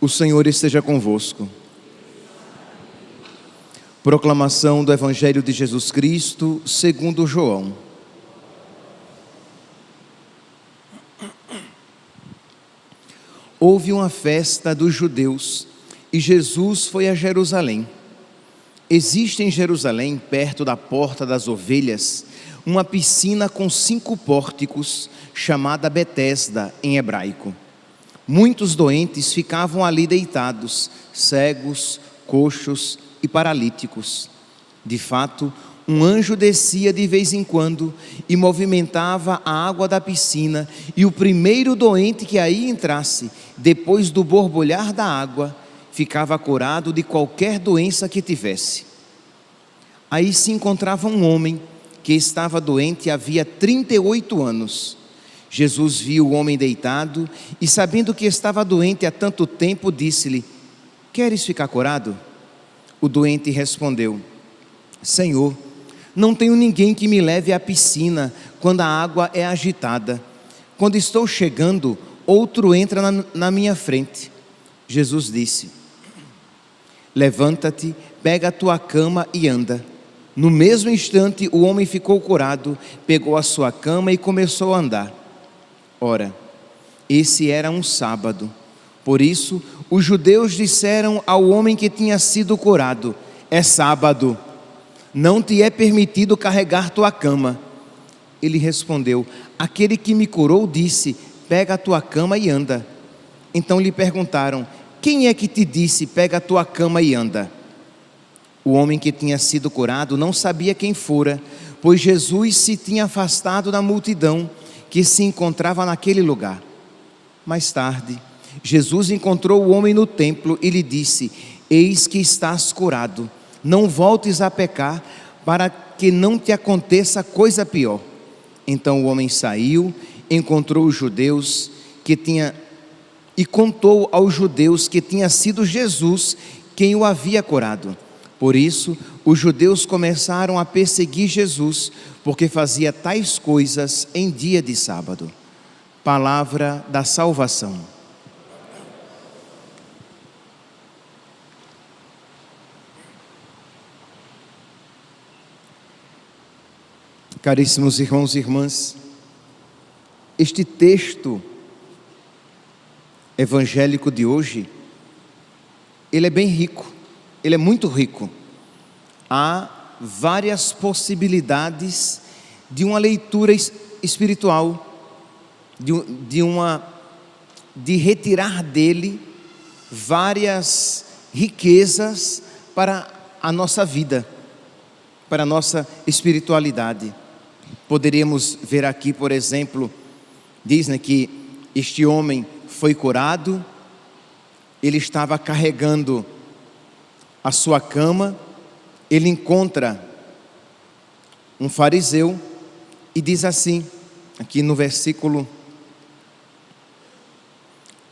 O Senhor esteja convosco. Proclamação do Evangelho de Jesus Cristo segundo João. Houve uma festa dos judeus e Jesus foi a Jerusalém. Existe em Jerusalém, perto da Porta das Ovelhas, uma piscina com 5 pórticos, chamada Betesda em hebraico. Muitos doentes ficavam ali deitados, cegos, coxos e paralíticos. De fato, um anjo descia de vez em quando e movimentava a água da piscina, e o primeiro doente que aí entrasse, depois do borbulhar da água, ficava curado de qualquer doença que tivesse. Aí se encontrava um homem que estava doente havia 38 anos. Jesus viu o homem deitado e, sabendo que estava doente há tanto tempo, disse-lhe: queres ficar curado? O doente respondeu: Senhor, não tenho ninguém que me leve à piscina quando a água é agitada. Quando estou chegando, outro entra na minha frente. Jesus disse: levanta-te, pega a tua cama e anda. No mesmo instante, o homem ficou curado, pegou a sua cama e começou a andar. Ora, esse era um sábado. Por isso, os judeus disseram ao homem que tinha sido curado: é sábado, não te é permitido carregar tua cama. Ele respondeu: aquele que me curou disse: pega a tua cama e anda. Então lhe perguntaram: quem é que te disse, pega a tua cama e anda? O homem que tinha sido curado não sabia quem fora, pois Jesus se tinha afastado da multidão que se encontrava naquele lugar. Mais tarde, Jesus encontrou o homem no templo e lhe disse: eis que estás curado, não voltes a pecar, para que não te aconteça coisa pior. Então o homem saiu, encontrou os judeus e contou aos judeus que tinha sido Jesus quem o havia curado. Por isso, os judeus começaram a perseguir Jesus, porque fazia tais coisas em dia de sábado. Palavra da salvação. Caríssimos irmãos e irmãs, este texto evangélico de hoje, ele é bem rico, ele é muito rico. Há várias possibilidades de uma leitura espiritual, de retirar dele várias riquezas para a nossa vida, para a nossa espiritualidade. Poderíamos ver aqui, por exemplo, diz, que este homem foi curado, ele estava carregando a sua cama, ele encontra um fariseu e diz assim, aqui no versículo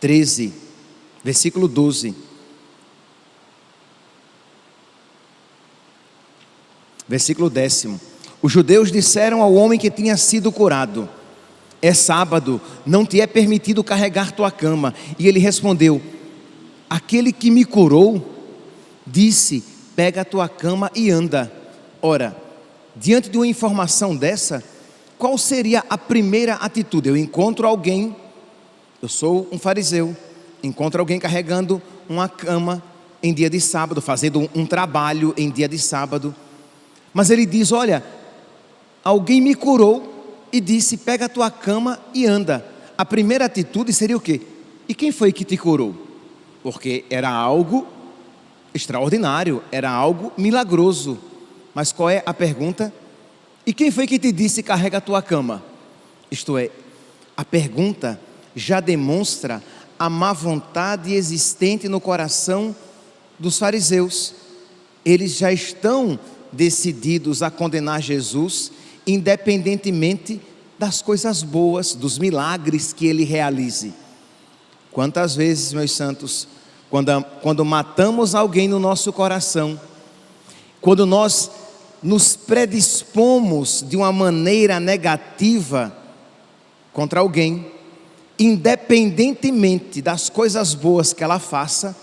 13, versículo 12, versículo 10: os judeus disseram ao homem que tinha sido curado: é sábado, não te é permitido carregar tua cama. E ele respondeu: aquele que me curou disse: pega a tua cama e anda. Ora, diante de uma informação dessa, qual seria a primeira atitude? Eu encontro alguém, eu sou um fariseu, encontro alguém carregando uma cama em dia de sábado, fazendo um trabalho em dia de sábado, mas ele diz: olha, alguém me curou e disse: pega a tua cama e anda. A primeira atitude seria o quê? E quem foi que te curou? Porque era algo extraordinário, era algo milagroso. Mas qual é a pergunta? E quem foi que te disse: carrega a tua cama? Isto é, a pergunta já demonstra a má vontade existente no coração dos fariseus. Eles já estão decididos a condenar Jesus, independentemente das coisas boas, dos milagres que ele realize. Quantas vezes, meus santos, quando matamos alguém no nosso coração, quando nós nos predispomos de uma maneira negativa contra alguém, independentemente das coisas boas que ela faça,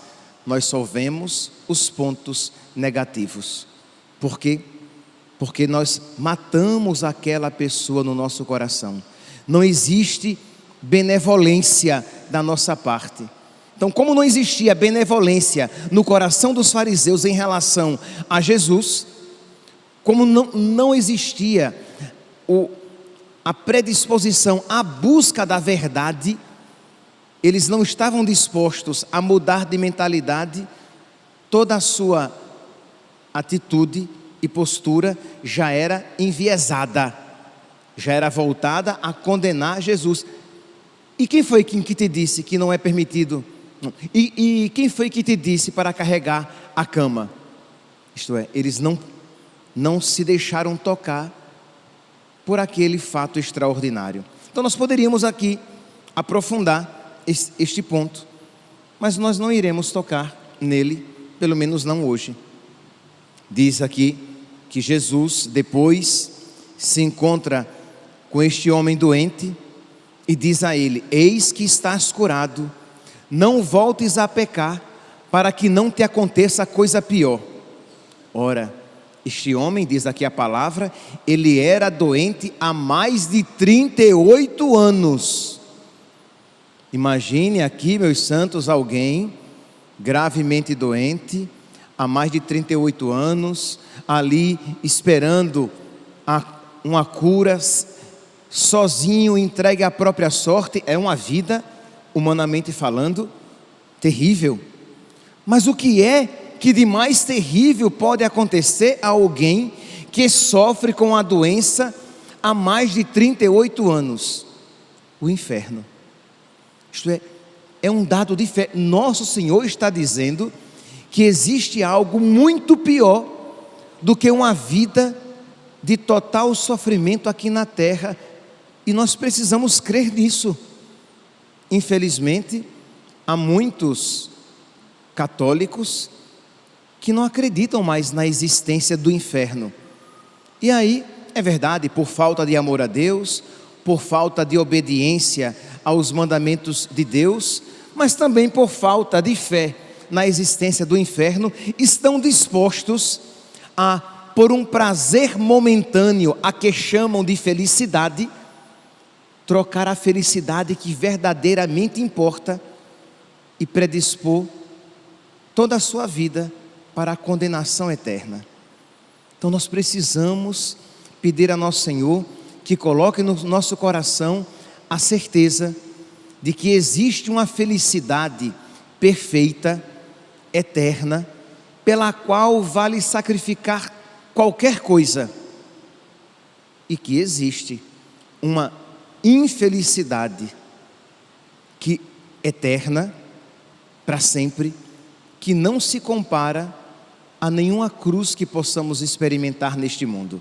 nós só vemos os pontos negativos. Por quê? Porque nós matamos aquela pessoa no nosso coração. Não existe benevolência da nossa parte. Então, como não existia benevolência no coração dos fariseus em relação a Jesus, como não existia a predisposição à busca da verdade, eles não estavam dispostos a mudar de mentalidade, toda a sua atitude e postura já era enviesada, já era voltada a condenar Jesus. E quem foi que te disse que não é permitido? E quem foi que te disse para carregar a cama? Isto é, eles não se deixaram tocar por aquele fato extraordinário. Então nós poderíamos aqui aprofundar este ponto, mas nós não iremos tocar nele, pelo menos não hoje. Diz aqui que Jesus depois se encontra com este homem doente e diz a ele: eis que estás curado, não voltes a pecar, para que não te aconteça coisa pior. Ora, este homem, diz aqui a palavra, ele era doente há mais de 38 anos. Imagine aqui, meus santos, alguém gravemente doente, há mais de 38 anos, ali esperando uma cura, sozinho, entregue à própria sorte. É uma vida, humanamente falando, terrível. Mas o que é que de mais terrível pode acontecer a alguém que sofre com a doença há mais de 38 anos? O inferno. Isto é um dado de fé. Nosso Senhor está dizendo que existe algo muito pior do que uma vida de total sofrimento aqui na terra, e nós precisamos crer nisso. Infelizmente, há muitos católicos que não acreditam mais na existência do inferno. E aí, é verdade, por falta de amor a Deus, por falta de obediência aos mandamentos de Deus, mas também por falta de fé na existência do inferno, estão dispostos a, por um prazer momentâneo, a que chamam de felicidade, trocar a felicidade que verdadeiramente importa e predispor toda a sua vida para a condenação eterna. Então nós precisamos pedir a nosso Senhor que coloque no nosso coração a certeza de que existe uma felicidade perfeita, eterna, pela qual vale sacrificar qualquer coisa, e que existe uma infelicidade que eterna, para sempre, que não se compara a nenhuma cruz que possamos experimentar neste mundo.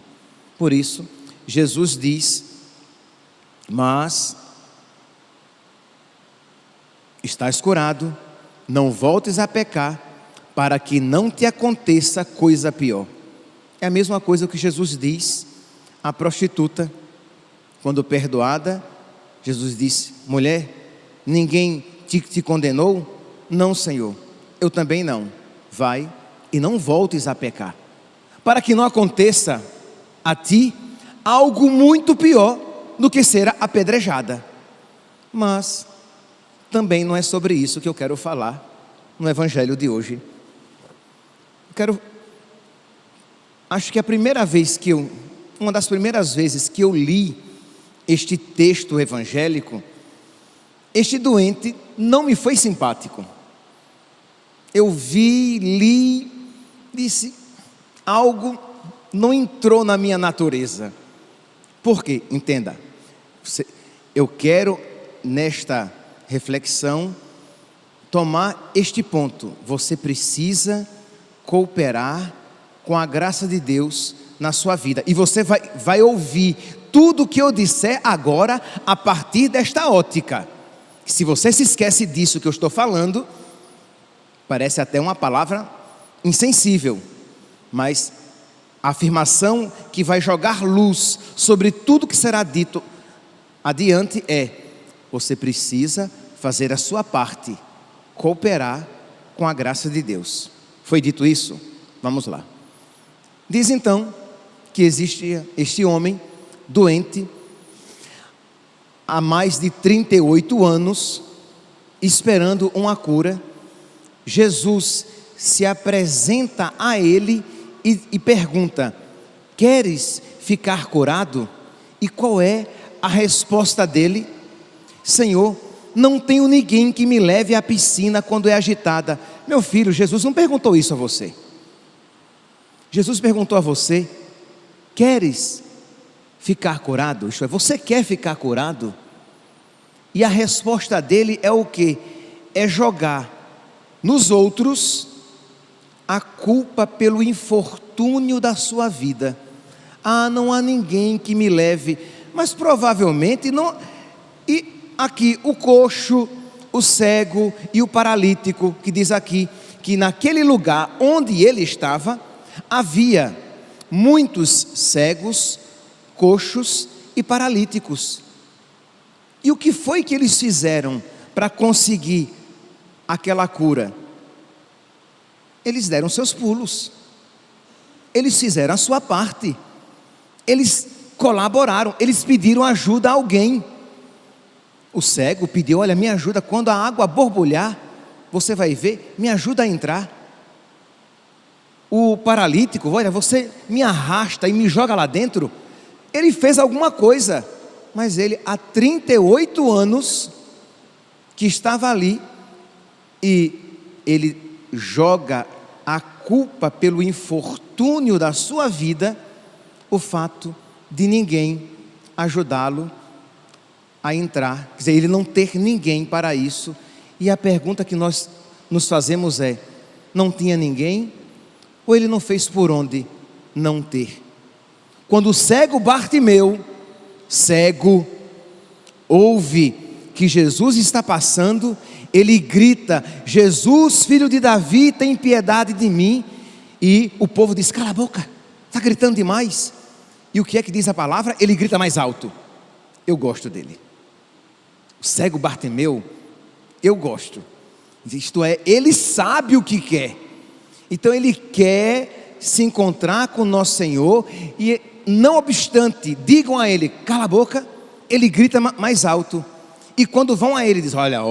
Por isso, Jesus diz: mas estás curado, não voltes a pecar, para que não te aconteça coisa pior. É a mesma coisa que Jesus diz à prostituta, quando perdoada. Jesus disse: mulher, ninguém te condenou? Não, Senhor, eu também não. Vai e não voltes a pecar, para que não aconteça a ti algo muito pior do que ser apedrejada. Mas também não é sobre isso que eu quero falar no evangelho de hoje. Acho que uma das primeiras vezes que eu li este texto evangélico, este doente não me foi simpático. Eu vi, li, disse, algo não entrou na minha natureza. Por quê? Entenda, eu quero nesta reflexão tomar este ponto. Você precisa cooperar com a graça de Deus na sua vida, e você vai ouvir tudo o que eu disser agora a partir desta ótica. Se você se esquece disso que eu estou falando, parece até uma palavra insensível, mas a afirmação que vai jogar luz sobre tudo que será dito adiante é: Você precisa fazer a sua parte, cooperar com a graça de Deus. Foi dito isso? Vamos lá. Diz então que existia este homem doente há mais de 38 anos, esperando uma cura. Jesus se apresenta a ele e pergunta: queres ficar curado? E qual é a resposta dele? Senhor, não tenho ninguém que me leve à piscina quando é agitada. Meu filho, Jesus não perguntou isso a você. Jesus perguntou a você: queres ficar curado? Isto é, você quer ficar curado? E a resposta dele é o quê? É jogar nos outros a culpa pelo infortúnio da sua vida. Ah, não há ninguém que me leve. Mas provavelmente não. E aqui o coxo, o cego e o paralítico, que diz aqui que naquele lugar onde ele estava havia muitos cegos, coxos e paralíticos. E o que foi que eles fizeram para conseguir aquela cura? Eles deram seus pulos, eles fizeram a sua parte, eles colaboraram, eles pediram ajuda a alguém. O cego pediu: olha, me ajuda, quando a água borbulhar, você vai ver, me ajuda a entrar. O paralítico: olha, você me arrasta e me joga lá dentro. Ele fez alguma coisa, mas ele há 38 anos que estava ali, e ele joga a culpa pelo infortúnio da sua vida, o fato de ninguém ajudá-lo a entrar, quer dizer, ele não ter ninguém para isso. E a pergunta que nós nos fazemos é: não tinha ninguém? Ou ele não fez por onde não ter? Quando o cego Bartimeu, cego, ouve que Jesus está passando, ele grita: Jesus, filho de Davi, tem piedade de mim. E o povo diz: cala a boca, está gritando demais. E o que é que diz a palavra? Ele grita mais alto. Eu gosto dele. O cego Bartimeu, eu gosto. Isto é, ele sabe o que quer. Então ele quer se encontrar com o nosso Senhor, e não obstante digam a ele: cala a boca, ele grita mais alto. E quando vão a ele, diz: olha,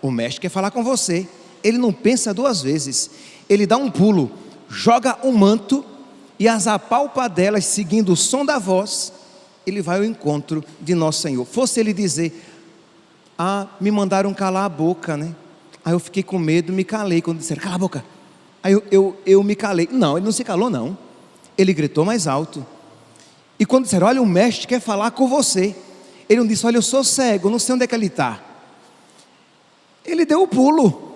o mestre quer falar com você. Ele não pensa duas vezes, ele dá um pulo, joga um manto, e as apalpadelas, seguindo o som da voz, ele vai ao encontro de nosso Senhor. Fosse ele dizer: ah, me mandaram calar a boca, né? Aí eu fiquei com medo, me calei quando disseram: cala a boca. Aí eu me calei. Não, ele não se calou não, ele gritou mais alto. E quando disseram: olha, o mestre quer falar com você, ele não disse: olha, eu sou cego, não sei onde é que ele está. Ele deu o pulo,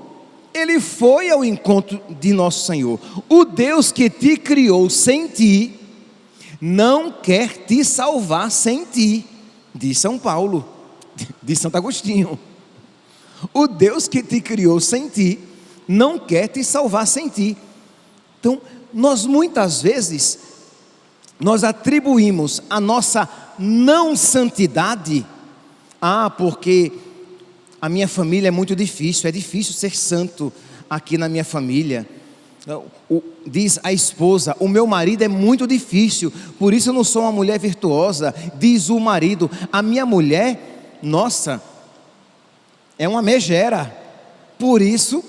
ele foi ao encontro de nosso Senhor. O Deus que te criou sem ti, não quer te salvar sem ti, diz São Paulo, diz Santo Agostinho. O Deus que te criou sem ti, não quer te salvar sem ti. Então, nós muitas vezes, nós atribuímos a nossa não santidade: ah, porque a minha família é muito difícil, é difícil ser santo aqui na minha família. Diz a esposa: o meu marido é muito difícil, por isso eu não sou uma mulher virtuosa. Diz o marido: a minha mulher, nossa, é uma megera, por isso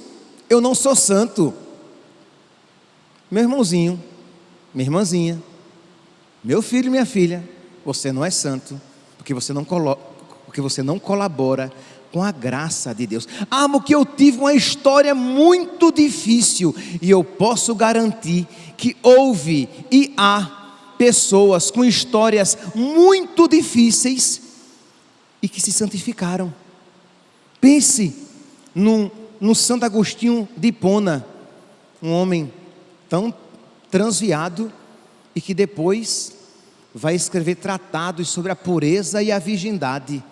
eu não sou santo. Meu irmãozinho, minha irmãzinha, meu filho e minha filha, você não é santo, porque você não colabora com a graça de Deus. Porque eu tive uma história muito difícil, e eu posso garantir que houve e há pessoas com histórias muito difíceis e que se santificaram. Pense no Santo Agostinho de Hipona, um homem tão transviado, e que depois vai escrever tratados sobre a pureza e a virgindade.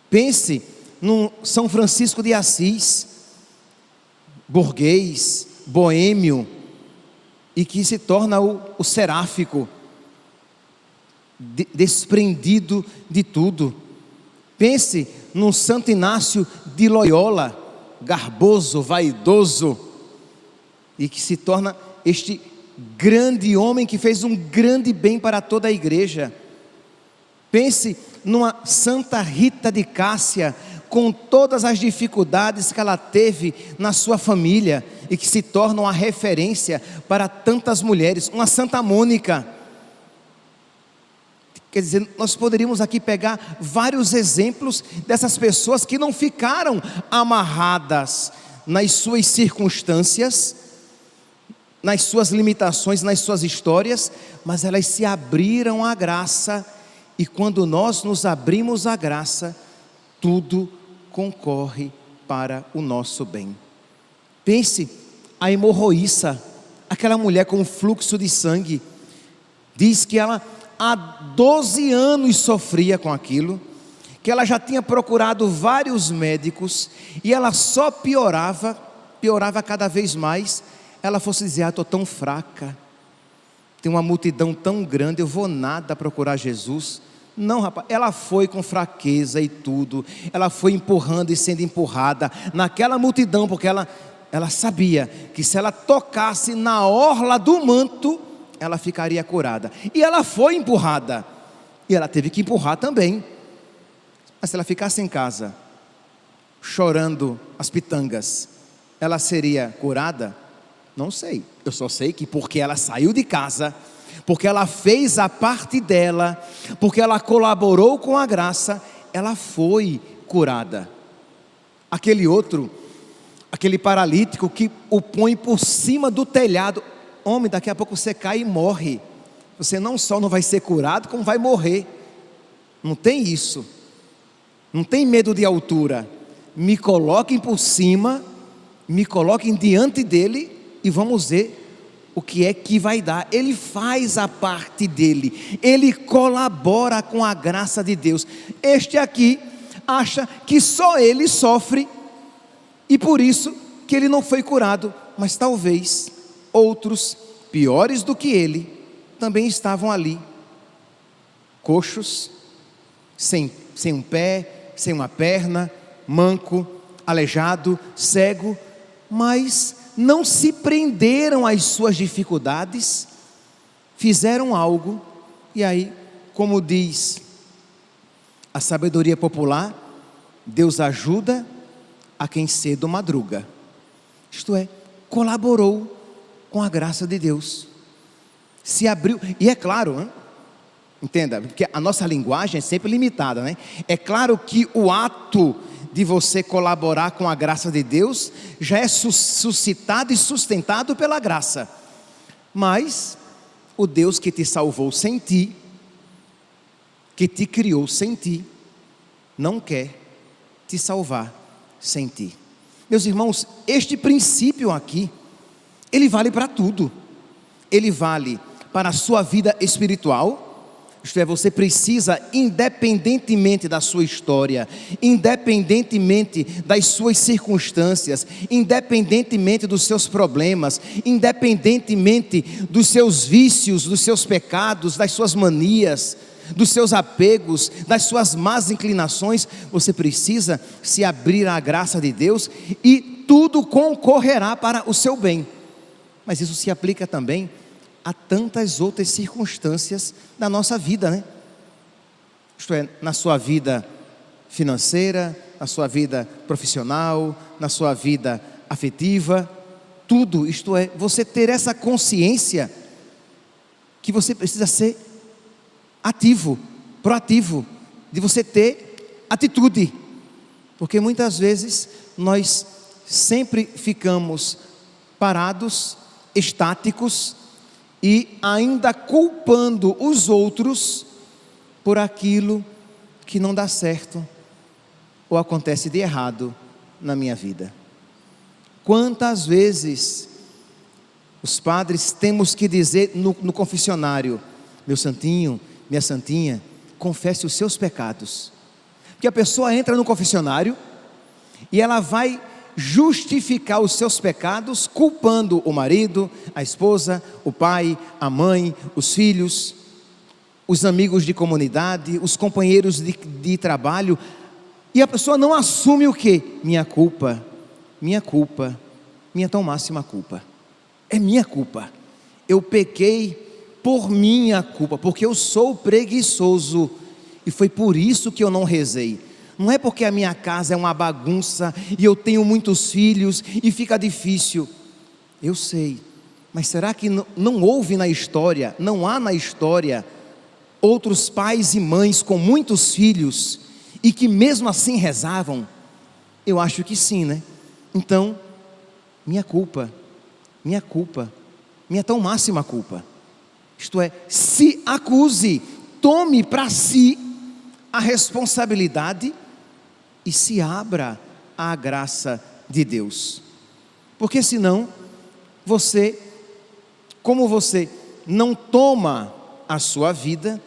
Pense no São Francisco de Assis, burguês, boêmio, e que se torna o seráfico, desprendido de tudo. Pense num Santo Inácio de Loyola, garboso, vaidoso, e que se torna este grande homem que fez um grande bem para toda a igreja. Pense numa Santa Rita de Cássia, com todas as dificuldades que ela teve na sua família, e que se torna uma referência para tantas mulheres. Uma Santa Mônica. Quer dizer, nós poderíamos aqui pegar vários exemplos dessas pessoas que não ficaram amarradas nas suas circunstâncias, nas suas limitações, nas suas histórias, mas elas se abriram à graça, e quando nós nos abrimos à graça, tudo concorre para o nosso bem. Pense a hemorroíça, aquela mulher com fluxo de sangue, diz que ela há 12 anos sofria com aquilo, que ela já tinha procurado vários médicos, e ela só piorava cada vez mais. Ela fosse dizer: estou tão fraca, tem uma multidão tão grande, eu vou nada procurar Jesus. Não, rapaz, ela foi com fraqueza e tudo, ela foi empurrando e sendo empurrada naquela multidão, porque ela sabia que se ela tocasse na orla do manto, ela ficaria curada. E ela foi empurrada, e ela teve que empurrar também. Mas se ela ficasse em casa, chorando as pitangas, ela seria curada? Não sei. Eu só sei que porque ela saiu de casa, porque ela fez a parte dela, porque ela colaborou com a graça, ela foi curada. Aquele paralítico que o põe por cima do telhado, homem, daqui a pouco você cai e morre. Você não só não vai ser curado, como vai morrer. Não tem isso. Não tem medo de altura. Me coloquem por cima, me coloquem diante dele e vamos ver o que é que vai dar. Ele faz a parte dele, ele colabora com a graça de Deus. Este aqui acha que só ele sofre e por isso que ele não foi curado, mas talvez outros piores do que ele também estavam ali, coxos, sem um pé, sem uma perna, manco, aleijado, cego, mas não se prenderam às suas dificuldades, fizeram algo, e aí, como diz a sabedoria popular, Deus ajuda a quem cedo madruga. Isto é, colaborou com a graça de Deus, se abriu, e é claro, né? Entenda, porque a nossa linguagem é sempre limitada, né? É claro que o ato de você colaborar com a graça de Deus já é suscitado e sustentado pela graça, mas o Deus que te salvou sem ti, que te criou sem ti, não quer te salvar sem ti. Meus irmãos, este princípio aqui, ele vale para tudo. Ele vale para a sua vida espiritual. Isto é, você precisa, independentemente da sua história, independentemente das suas circunstâncias, independentemente dos seus problemas, independentemente dos seus vícios, dos seus pecados, das suas manias, dos seus apegos, das suas más inclinações, você precisa se abrir à graça de Deus e tudo concorrerá para o seu bem. Mas isso se aplica também a tantas outras circunstâncias da nossa vida, né? Isto é, na sua vida financeira, na sua vida profissional, na sua vida afetiva, tudo, isto é, você ter essa consciência que você precisa ser ativo, proativo, de você ter atitude, porque muitas vezes nós sempre ficamos parados, estáticos, e ainda culpando os outros por aquilo que não dá certo ou acontece de errado na minha vida. Quantas vezes os padres temos que dizer no confessionário: meu santinho, minha santinha, confesse os seus pecados. Porque a pessoa entra no confessionário e ela vai justificar os seus pecados culpando o marido, a esposa, o pai, a mãe, os filhos, os amigos de comunidade, os companheiros de trabalho, E a pessoa não assume o quê? Minha culpa, minha tão máxima culpa. É minha culpa. Eu pequei por minha culpa, porque eu sou preguiçoso. E foi por isso que eu não rezei. Não é porque a minha casa é uma bagunça e eu tenho muitos filhos e fica difícil. Eu sei, mas será que não houve na história, não há na história outros pais e mães com muitos filhos e que mesmo assim rezavam? Eu acho que sim, né? Então, minha culpa, minha tão máxima culpa. Isto é, se acuse, tome para si a responsabilidade e se abra à graça de Deus. Porque senão, como você não toma a sua vida,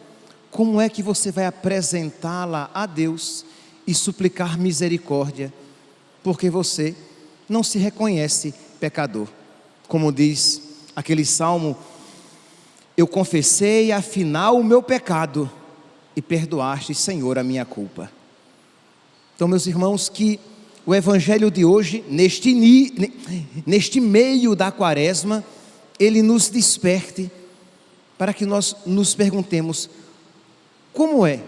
como é que você vai apresentá-la a Deus e suplicar misericórdia? Porque você não se reconhece pecador. Como diz aquele salmo: eu confessei afinal o meu pecado e perdoaste, Senhor, a minha culpa. Então, meus irmãos, que o evangelho de hoje, neste meio da quaresma, ele nos desperte para que nós nos perguntemos: como é?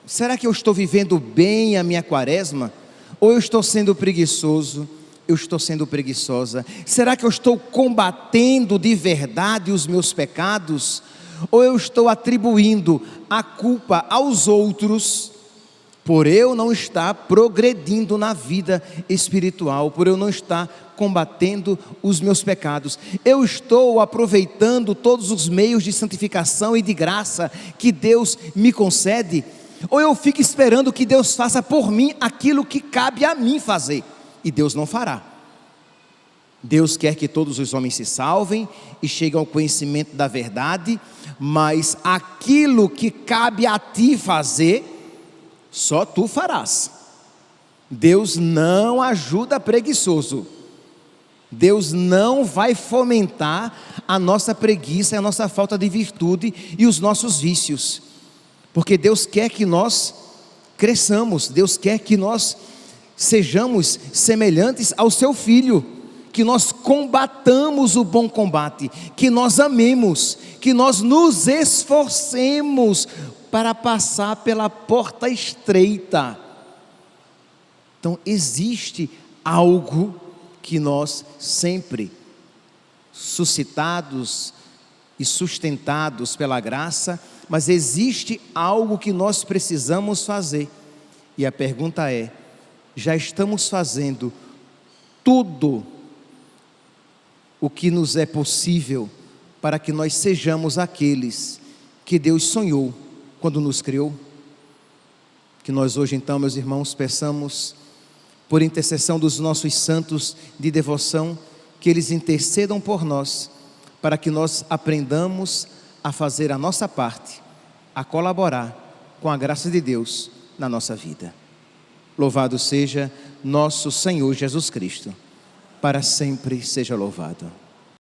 Será que eu estou vivendo bem a minha quaresma? Ou eu estou sendo preguiçoso? Eu estou sendo preguiçosa? Será que eu estou combatendo de verdade os meus pecados? Ou eu estou atribuindo a culpa aos outros por eu não estar progredindo na vida espiritual, por eu não estar combatendo os meus pecados? Eu estou aproveitando todos os meios de santificação e de graça que Deus me concede? Ou eu fico esperando que Deus faça por mim aquilo que cabe a mim fazer? E Deus não fará. Deus quer que todos os homens se salvem e cheguem ao conhecimento da verdade, mas aquilo que cabe a ti fazer, só tu farás. Deus não ajuda preguiçoso. Deus não vai fomentar a nossa preguiça, a nossa falta de virtude e os nossos vícios. Porque Deus quer que nós cresçamos, Deus quer que nós sejamos semelhantes ao seu Filho, que nós combatamos o bom combate, que nós amemos, que nós nos esforcemos para passar pela porta estreita. Então existe algo que nós sempre, suscitados e sustentados pela graça, mas existe algo que nós precisamos fazer. E a pergunta é: já estamos fazendo tudo o que nos é possível para que nós sejamos aqueles que Deus sonhou quando nos criou? Que nós hoje então, meus irmãos, peçamos por intercessão dos nossos santos de devoção, que eles intercedam por nós, para que nós aprendamos a fazer a nossa parte, a colaborar com a graça de Deus na nossa vida. Louvado seja nosso Senhor Jesus Cristo, para sempre seja louvado.